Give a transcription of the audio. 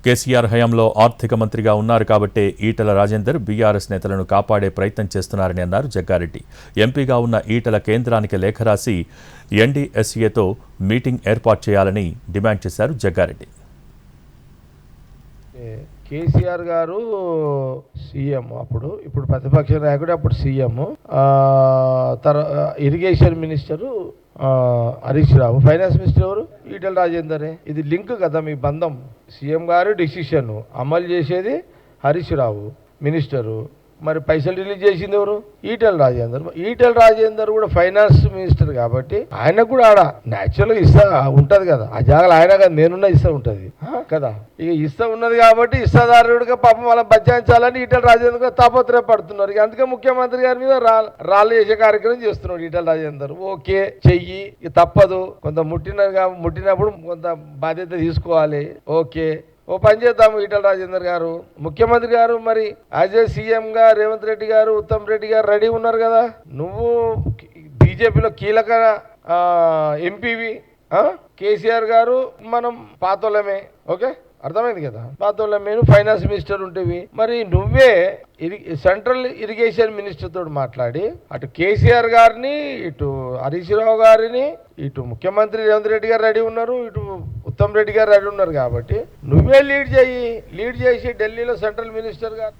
కేసీఆర్ హయాంలో ఆర్థిక మంత్రిగా ఉన్నారు కాబట్టే ఈటెల రాజేందర్ బీఆర్ఎస్ నేతలను కాపాడే ప్రయత్నం చేస్తున్నారని అన్నారు జగ్గారెడ్డి. ఎంపీగా ఉన్న ఈటెల కేంద్రానికి లేఖ రాసి ఎన్డీఎస్ఏతో మీటింగ్ ఏర్పాటు చేయాలని డిమాండ్ చేశారు జగ్గారెడ్డి. కేసీఆర్ గారు సీఎం ఇప్పుడు ప్రతిపక్ష నాయకుడు, అప్పుడు CM, irrigation minister Harish Rao, finance minister ఎవరు ఈటెల రాజేందరే. ఇది లింక్ కదా మీ బంధం. సీఎం గారు డిసిషన్ అమలు చేసేది హరీష్ రావు మినిస్టరు, మరి పైసలు రిలీజ్ చేసింది ఎవరు ఈటెల రాజేందర్. ఈటెల రాజేందర్ కూడా ఫైనాన్స్ మినిస్టర్ కాబట్టి ఆయనకు కూడా ఆడ న్యాచురల్గా ఇస్తా ఉంటది కదా, ఆ జాగాలో ఆయన కదా నేనున్న ఇస్తా ఉంటది కదా. ఇక ఇస్తా ఉన్నది కాబట్టి ఇస్తాదారుడిగా పాపం వాళ్ళని బచాయించాలని ఈటెల రాజేందర్ కూడా తాపత్రయపడుతున్నారు. ఇక అందుకే ముఖ్యమంత్రి గారి మీద రాళ్ళు చేసే కార్యక్రమం చేస్తున్నాడు ఈటెల రాజేందర్. ఓకే చెయ్యి, తప్పదు, కొంత ముట్టినప్పుడు కొంత బాధ్యత తీసుకోవాలి. ఓకే, ఓ పని చేద్దాము. ఈటెల రాజేందర్ గారు ముఖ్యమంత్రి గారు మరి యాజ్ ఏ సీఎంగా రేవంత్ రెడ్డి గారు, ఉత్తమ్ రెడ్డి గారు రెడీ ఉన్నారు కదా. నువ్వు బీజేపీలో కీలక ఎంపీవి, కేసీఆర్ గారు మనం పాతోళ్ళమే, ఓకే అర్థమైంది కదా, పాతోళ్ళమే. ఫైనాన్స్ మినిస్టర్ ఉంటేవి, మరి నువ్వే సెంట్రల్ ఇరిగేషన్ మినిస్టర్ తోటి మాట్లాడి అటు కేసీఆర్ గారిని, ఇటు హరీష్ రావు గారిని, ఇటు ముఖ్యమంత్రి రేవంత్ రెడ్డి గారు రెడీ ఉన్నారు, ఇటు ఉత్తమ్ రెడ్డి గారు రెడీ ఉన్నారు కాబట్టి నువ్వే లీడ్ చేసి ఢిల్లీలో సెంట్రల్ మినిస్టర్ గారు